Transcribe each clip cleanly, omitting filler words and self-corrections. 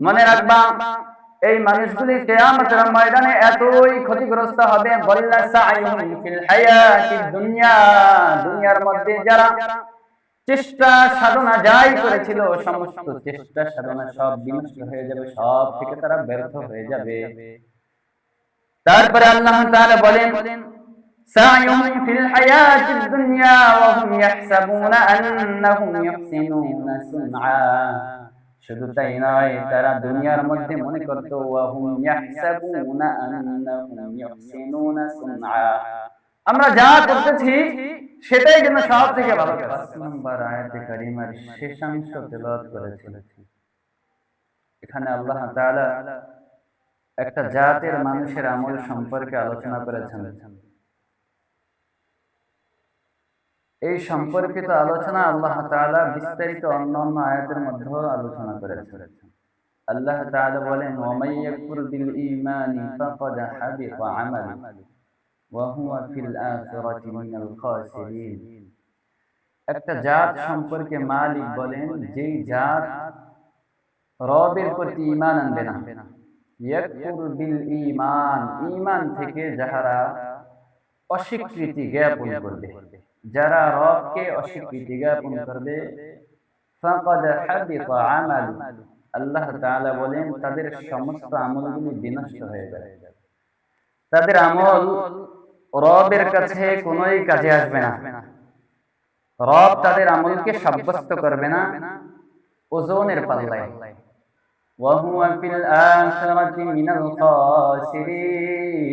মনে রাখবা এই মানুষগুলি কিয়ামতের ময়দানে এতই ক্ষতিগ্রস্ত হবে, বল্লা সাইহুম ফিল হায়াতিদ দুনিয়া, দুনিয়ার মধ্যে যারা চেষ্টা সাধনা যাই করেছিল সমস্ত চেষ্টা সাধনা সব বিনষ্ট হয়ে যাবে, সব থেকে তারা ব্যর্থ হয়ে যাবে। তারপরে আল্লাহ তাআলা বলেন সাইহুম ফিল হায়াতিদ দুনিয়া ওয়া হুম ইয়াহসাবুনা আন্নাহুম ইউহসিনুনা সুনআ। শুধু তাই নয়, তারা দুনিয়ার মধ্যে মনে করত ওয়া হুম ইয়াহসাবুনা আন্নাহুম ইউহসিনুনা সুনআ, আমরা যা করতেছি সেটাই যেন সব থেকে ভালো। 5 নম্বর আয়াতে কারিমার শেষাংশ তেলাওয়াত করেছেন। এখানে আল্লাহ তাআলা একটা জাতের মানুষের আমল সম্পর্কে আলোচনা করেছেন। এই সম্পর্কিত আলোচনা আল্লাহ তাআলা বিস্তারিত অন্যান্য আয়াতের মধ্যেও আলোচনা করেছেন। আল্লাহ তাআলা বলেন ওয়া মান ইয়াকফুর বিল ঈমানি ফাকাদ হাবিতা আমালুহু ওয়া হুয়া ফিল আখিরাতি মিনাল খাসিরিন। একটা জাত সম্পর্কে মালিক বলেন, যেই জাত রবের প্রতি ঈমান আনবে না, ইয়াকফুর বিল ঈমান, ঈমান থেকে যাহারা অস্বীকৃতি জ্ঞাপন করবে, যারা রবকে অস্বীকৃতি জ্ঞাপন করবে, ফাকাদ হাবিতা আমালুহু, আল্লাহ তাআলা বলেন তাদের সমস্ত আমলগুলি বিনষ্ট হয়ে যাবে। তাদের আমল রবের কাছে কোনোই কাজে আসবে না। রব তাদের আমলকে সাব্যস্ত করবে না ওজনের পাল্লায়। ওয়া হুয়া ফিল আখিরাতি মিনাল খাসিরিন,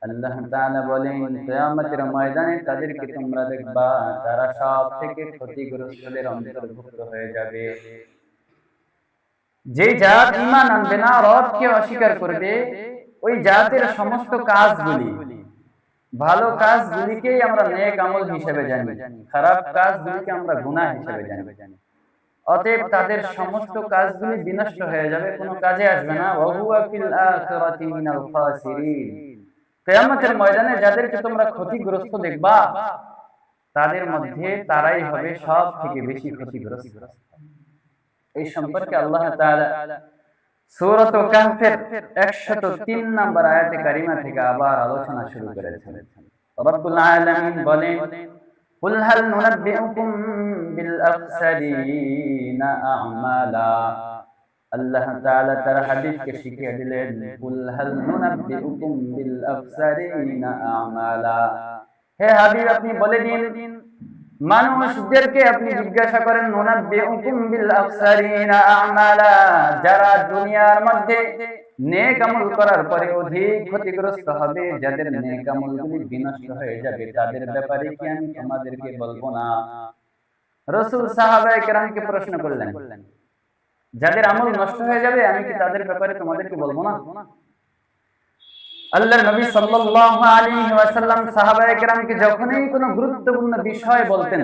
আল্লাহ তাআলা বলেন কিয়ামতের ময়দানে তাদেরকে তোমরা দেখবা তারা সব থেকে ক্ষতিগ্রস্তদের অন্তর্ভুক্ত হয়ে যাবে। যে জাত ঈমান আনবে না, রবকে অস্বীকার করবে, ওই জাতের সমস্ত কাজগুলি, ভালো কাজগুলিকেই আমরা নেক আমল হিসেবে জানি, খারাপ কাজগুলিকে আমরা গুনাহ হিসেবে জানি। অতএব তাদের সমস্ত কাজগুলি বিনষ্ট হয়ে যাবে, কোনো কাজে আসবে না। ওয়া হুয়া ফিল আখিরাতি মিনাল খাসিরিন, কিয়ামতের ময়দানে যাদেরকে তোমরা ক্ষতিগ্রস্ত দেখবা তাদের মধ্যে তারাই হবে সব থেকে বেশি ক্ষতিগ্রস্ত। এই সম্পর্কে আল্লাহ তাআলা সূরা কাহফের 103 নম্বর আয়াতে কারিমা থেকে আবার আলোচনা শুরু করেছেন। রব্বুল আলামিন বলেন কুল হাল নুনাব্বিউকুম বিল আখসারিনা আমালা, আল্লাহ তাআলা তার হাবিবকে শিখিয়ে দিলেন কুল হাল নুনাব্বিউকুম বিল আখসারিনা আমালা, হে হাবিব আপনি বলে দিন মানুষদেরকে আপনি জিজ্ঞাসা করেন নুনাব্বিউকুম বিল আখসারিনা আমালা, যারা দুনিয়ার মধ্যে নেক আমল করার পরে অধিক ক্ষতিগ্রস্ত হবে, যাদের নেক আমলগুলি বিনষ্ট হয়ে যাবে, তাদের ব্যাপারে কি আমি তোমাদেরকে বলবো না? রাসূল সাহাবায়ে কেরামকে প্রশ্ন করলেন, যাদের আমল নষ্ট হয়ে যাবে আমি কি তাদের ব্যাপারে তোমাদেরকে বলবো না? আল্লাহর নবী সাল্লাল্লাহু আলাইহি ওয়াসাল্লাম সাহাবায়ে কেরামকে যখনই কোনো গুরুত্বপূর্ণ বিষয় বলতেন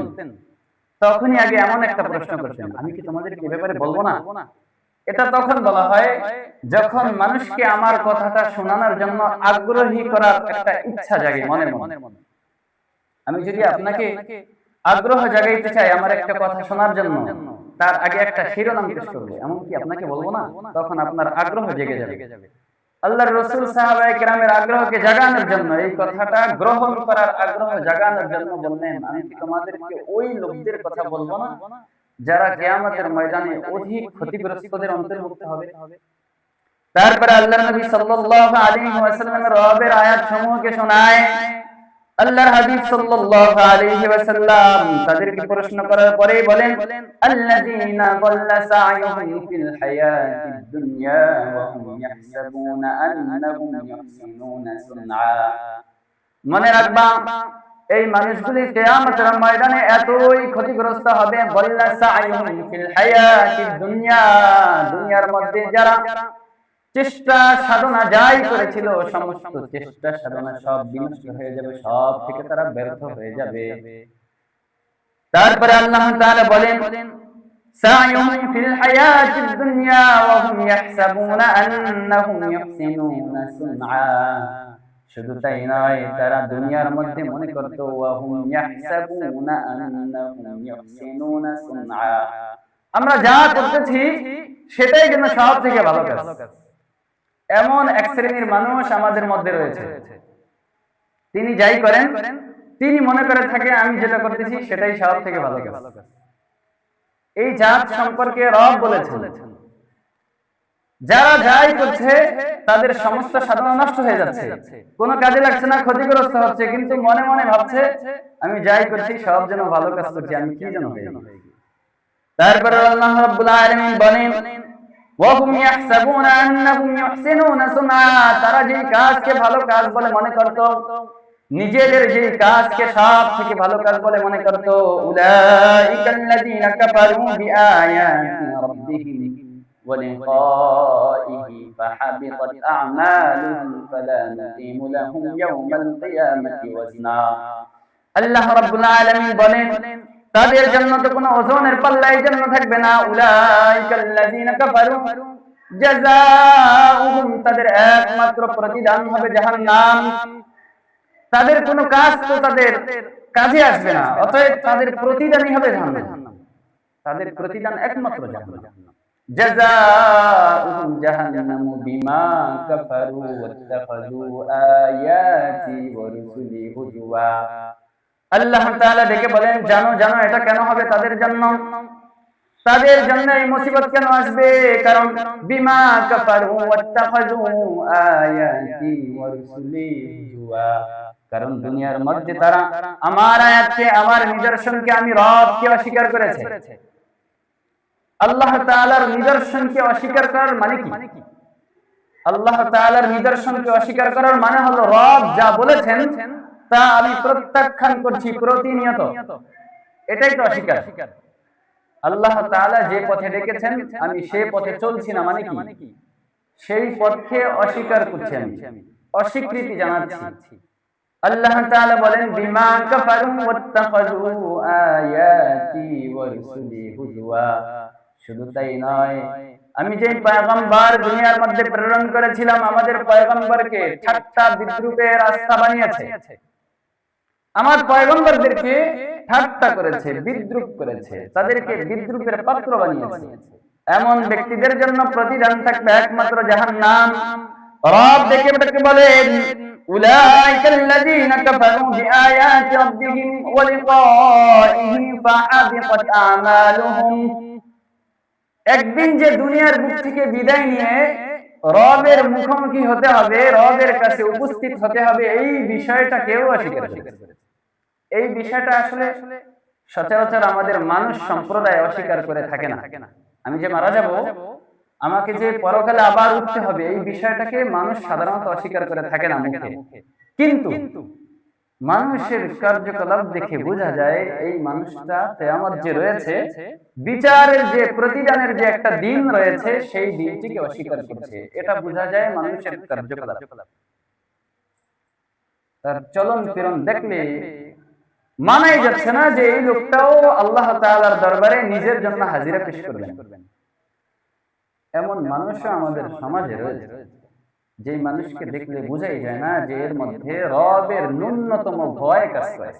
তখনই আগে এমন একটা প্রশ্ন করতেন, আমি কি তোমাদেরকে এই ব্যাপারে বলবো না? এটা তখন বলা হয় যখন মানুষকে আমার কথাটা শোনানোর জন্য আগ্রহী করার একটা ইচ্ছা জাগে মনের মধ্যে। আমি যদি আপনাকে আগ্রহ জাগাইতে চাই আমার একটা কথা শোনার জন্য, তার আগে একটা শিরোনাম পেশ করবো, এমনকি আপনাকে বলবো না, তখন আপনার আগ্রহ জেগে যাবে। আল্লাহর রাসূল সাহাবায়ে কেরামের আগ্রহকে জাগানোর জন্য, এই কথাটা গ্রহণ করার আগ্রহ জাগানোর জন্য বললেন, আমি কি তোমাদেরকে ওই লোকদের কথা বলবো না যারা কিয়ামতের ময়দানে অধিক ক্ষতিগ্রস্তদের অন্তর্ভুক্ত হবে? তারপরে আল্লাহর নবী সাল্লাল্লাহু আলাইহি ওয়াসাল্লামের রবের আয়াতসমূহকে শোনায়। আল্লাহর হাবিব সাল্লাল্লাহু আলাইহি ওয়াসাল্লাম তাদেরকে প্রশ্ন করার পরেই বলেন আল্লাযীনা দাল্লা সা'য়ুহুম ফিল হায়াতিদ দুনিয়া ওয়া হুম ইয়াহসাবুনা আন্নাহুম ইউহসিনুনা সুনআ। মনে রাখবা এই মানুষগুলি কিয়ামতের ময়দানে এতই ক্ষতিগ্রস্ত হবে, দাল্লা সা'য়ুহুম ফিল হায়াতিদ দুনিয়া, দুনিয়ার মধ্যে যারা চেষ্টা সাধনা যাই করেছিল সমস্ত চেষ্টা সাধনা সব বিনষ্ট হয়ে যাবে, সব থেকে তারা ব্যর্থ হয়ে যাবে। তারপরে আল্লাহ তাআলা বলেন সা'য়ুহুম ফিল হায়াতিদ দুনিয়া ওয়া হুম ইয়াহসাবুনা আন্নাহুম ইউহসিনুনা সুনআ, শুধু তাই নয়, তারা দুনিয়ার মধ্যে মনে করত ওয়া হুম ইয়াহসাবুনা আন্নাহুম ইউহসিনুনা সুনআ, আমরা যা করতেছি সেটাই যেন সব থেকে ভালো কাজ। এমন এক শ্রেণীর মানুষ আমাদের মধ্যে রয়েছে, তিনি যাই করেন তিনি মনে করে থাকে আমি যেটা করতেছি সেটাই সব থেকে ভালো কাজ। এই জাত সম্পর্কে রব বলেছেন, যারা যাই করছে তাদের সমস্ত সাধনা নষ্ট হয়ে যাচ্ছে, কোনো কাজে লাগছে না, ক্ষতিগ্রস্ত হচ্ছে, কিন্তু মনে মনে ভাবছে আমি যাই করছি সব যেন ভালো কাজ করছি, আমি কি যেন হয়ে গেছি। তারপরে আল্লাহ রাব্বুল আলামিন বলেন ওয়াহুম ইয়াহসাবুনা আন্নাহুম ইউহসিনুনা সুনআ, তারা যে কাজকে ভালো কাজ বলে মনে করত, নিজেদের যে কাজকে সব থেকে ভালো কাজ বলে মনে করত, উলাইকাল্লাযীনা কাফারু বিআয়াতি রাব্বিহিম ওয়া লিকাইহি ফাহাবিতাত আ'মালুহুম ফালা নুকিমু লাহুম ইয়াওমাল কিয়ামাতি ওয়াজনা। আল্লাহ রাব্বুল আলামিন বলেন তাদের জন্য তো কোনো ওজনের পাল্লাই জন্য থাকবে না। উলাইকাল্লাযীনা কাফারু জাযাউহুম, তাদের একমাত্র প্রতিদান হবে জাহান্নাম। তাদের কোনো কাজ তো তাদের কাজে আসবে না, অতএব তাদের প্রতিদানই হবে জাহান্নাম। তাদের প্রতিদান একমাত্র জাহান্নাম। জাযাউহুম জাহান্নামু বিমা কাফারু ওয়াত্তাখাযু আয়াতি ওয়া রুসুলি হুজুয়া। আল্লাহ তাআলা ডেকে বলেন জানো জানো এটা কেন হবে তাদের জন্য, তাদের জন্য এই মুসিবত কেন আসবে, কারণ বিমা কাফারু ওয়াত্তাখাযু আয়াতি ওয়া রুসুলি হুজুয়া, কারণ দুনিয়ার মধ্যে তারা আমার আয়াতকে, আমার নিদর্শনকে, আমি রবকে অস্বীকার করেছে। আল্লাহ তাআলার নিদর্শনকে অস্বীকার করার মানে কি? আল্লাহ তাআলার নিদর্শনকে অস্বীকার করার মানে হলো রব যা বলেছেন তা আমি প্রত্যাখ্যান করছি প্রতিনিয়ত, এটাই তো অস্বীকার। আল্লাহ তাআলা যে পথে ডেকেছেন আমি সেই পথে চলছি না মানে কি? সেই পথকে অস্বীকার করছি, আমি অস্বীকৃতি জানাচ্ছি। আল্লাহ তাআলা বলেন বিমা কাফারু ওয়াত্তাখাযু আয়াতি ওয়া রুসুলি হুজুয়া। শুধু তাই নয়, আমি যে পয়গম্বর দুনিয়ার মধ্যে প্রেরণ করেছিলাম, আমাদের পয়গম্বরকে ঠাট্টা বিদ্রূপের রাস্তা বানিয়েছে, আমার পয়গম্বরদেরকে ঠাট্টা করেছে, বিদ্রূপ করেছে, তাদেরকে বিদ্রূপের পাত্র বানিয়েছে। এমন ব্যক্তিদের জন্য প্রতিদান থাকবে একমাত্র জাহান্নাম। রব ডেকে বলেন উলাইকাল্লাযীনা কাফারু বিআয়াতি রাব্বিহিম ওয়া লিকাইহি ফাহাবিতাত আমালুহুম। একদিন যে দুনিয়ার বুক থেকে বিদায় নিয়ে রবের মুখোমুখি হতে হবে, রবের কাছে উপস্থিত হতে হবে, এই বিষয়টা কেউ অস্বীকার করেছে। এই বিষয়টা আসলে সচরাচর আমাদের মানুষ সম্প্রদায় অস্বীকার করে থাকে না। আমি যে মারা যাব, আমাকে যে পরকালে আবার উঠতে হবে, এই বিষয়টাকে মানুষ সাধারণত অস্বীকার করে থাকে না মুখে, কিন্তু মানুষের কার্যকলাপ দেখে বোঝা যায় এই মানুষটা কিয়ামত যে রয়েছে, বিচারের যে প্রতিদানের যে একটা দিন রয়েছে, সেই দিনটিকে অস্বীকার করছে। এটা বোঝা যায় মানুষের কার্যকলাপ, তার চলন ফিরন দেখলে মানাই যাচ্ছে না যে এই লোকটাও আল্লাহ তাআলার দরবারে নিজের জন্য হাজিরা পেশ করবেন। এমন মানুষও আমাদের সমাজে রয়েছে, যে মানুষকে দেখলে বোঝাই যায় না যে এর মধ্যে রবের ন্যূনতম ভয় কাজ করে।